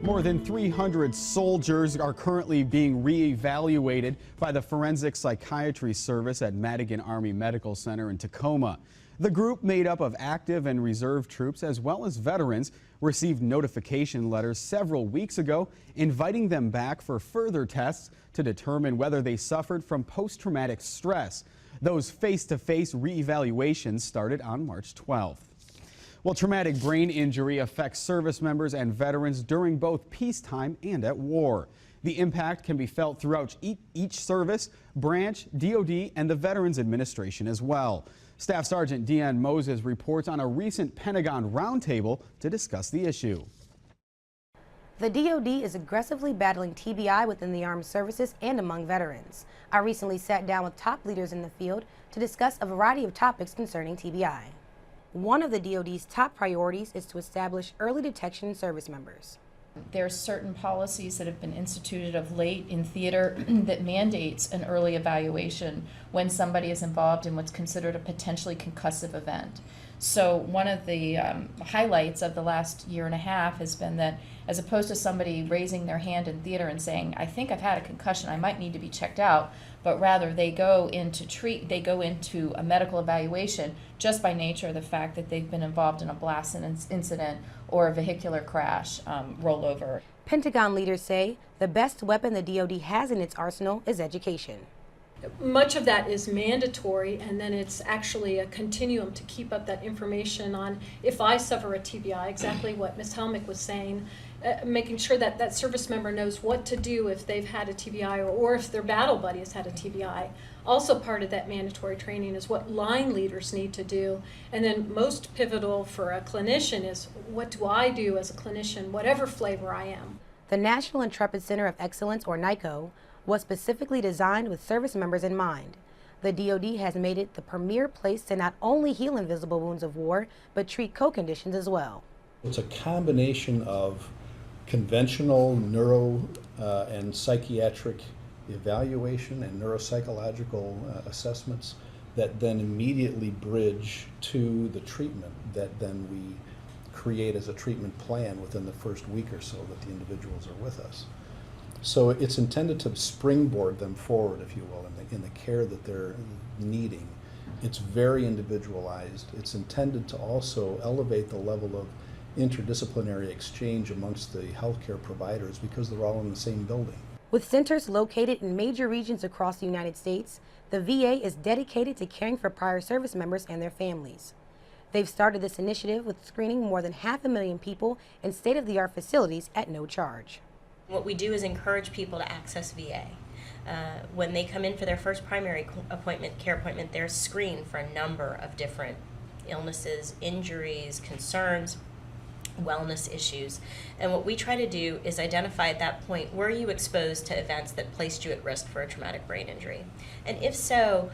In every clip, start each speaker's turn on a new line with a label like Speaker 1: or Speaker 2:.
Speaker 1: More than 300 soldiers are currently being re-evaluated by the Forensic Psychiatry Service at Madigan Army Medical Center in Tacoma. The group, made up of active and reserve troops as well as veterans, received notification letters several weeks ago inviting them back for further tests to determine whether they suffered from post-traumatic stress. Those face-to-face re-evaluations started on March 12th. Well, traumatic brain injury affects service members and veterans during both peacetime and at war. The impact can be felt throughout each service, branch, DoD, and the Veterans Administration as well. Staff Sergeant Deanne Moses reports on a recent Pentagon roundtable to discuss the issue.
Speaker 2: The DoD is aggressively battling TBI within the armed services and among veterans. I recently sat down with top leaders in the field to discuss a variety of topics concerning TBI. One of the DoD's top priorities is to establish early detection in service members.
Speaker 3: There are certain policies that have been instituted of late in theater that mandates an early evaluation when somebody is involved in what's considered a potentially concussive event. So one of the highlights of the last year and a half has been that, as opposed to somebody raising their hand in theater and saying, "I think I've had a concussion, I might need to be checked out," but rather they go into a medical evaluation just by nature of the fact that they've been involved in a blast incident or a vehicular crash rollover.
Speaker 2: Pentagon leaders say the best weapon the DoD has in its arsenal is education.
Speaker 4: Much of that is mandatory, and then it's actually a continuum to keep up that information on if I suffer a TBI, exactly what Ms. Helmick was saying, making sure that that service member knows what to do if they've had a TBI or if their battle buddy has had a TBI. Also part of that mandatory training is what line leaders need to do, and then most pivotal for a clinician is what do I do as a clinician, whatever flavor I am.
Speaker 2: The National Intrepid Center of Excellence, or NICO, was specifically designed with service members in mind. The DoD has made it the premier place to not only heal invisible wounds of war, but treat co-conditions as well.
Speaker 5: It's a combination of conventional neuro and psychiatric evaluation and neuropsychological assessments that then immediately bridge to the treatment that then we create as a treatment plan within the first week or so that the individuals are with us. So it's intended to springboard them forward, if you will, in the care that they're needing. It's very individualized. It's intended to also elevate the level of interdisciplinary exchange amongst the healthcare providers because they're all in the same building.
Speaker 2: With centers located in major regions across the United States, the VA is dedicated to caring for prior service members and their families. They've started this initiative with screening more than 500,000 people in state-of-the-art facilities at no charge.
Speaker 6: What we do is encourage people to access VA. When they come in for their first primary care appointment, they're screened for a number of different illnesses, injuries, concerns, wellness issues. And what we try to do is identify at that point, were you exposed to events that placed you at risk for a traumatic brain injury? And if so,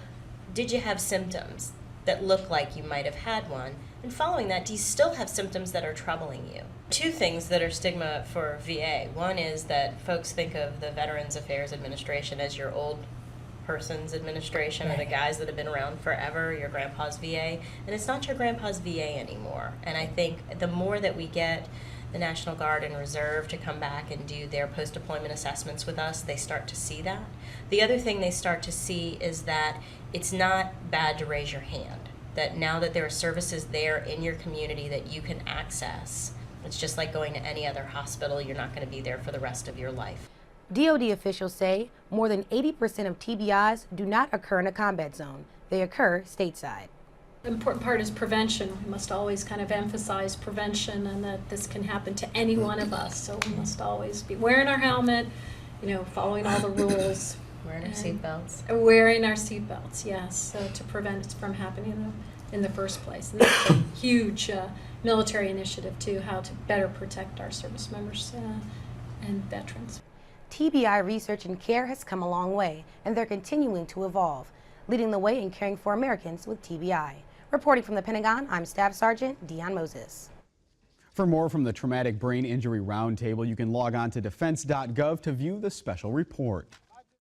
Speaker 6: did you have symptoms that look like you might have had one? And following that, do you still have symptoms that are troubling you? Two things that are stigma for VA. One is that folks think of the Veterans Affairs Administration as your old person's administration, or the guys that have been around forever, your grandpa's VA. And it's not your grandpa's VA anymore. And I think the more that we get the National Guard and Reserve to come back and do their post-deployment assessments with us, they start to see that. The other thing they start to see is that it's not bad to raise your hand. That now that there are services there in your community that you can access, it's just like going to any other hospital. You're not going to be there for the rest of your life.
Speaker 2: DoD officials say more than 80% of TBIs do not occur in a combat zone. They occur stateside.
Speaker 4: The important part is prevention. We must always kind of emphasize prevention and that this can happen to any one of us. So we must always be wearing our helmet, following all the rules.
Speaker 6: Wearing our seatbelts.
Speaker 4: Wearing our seatbelts, yes, so to prevent it from happening in the first place. And that's a huge military initiative, too, how to better protect our service members and veterans.
Speaker 2: TBI research and care has come a long way, and they're continuing to evolve, leading the way in caring for Americans with TBI. Reporting from the Pentagon, I'm Staff Sergeant Deanne Moses.
Speaker 1: For more from the Traumatic Brain Injury Roundtable, you can log on to defense.gov to view the special report.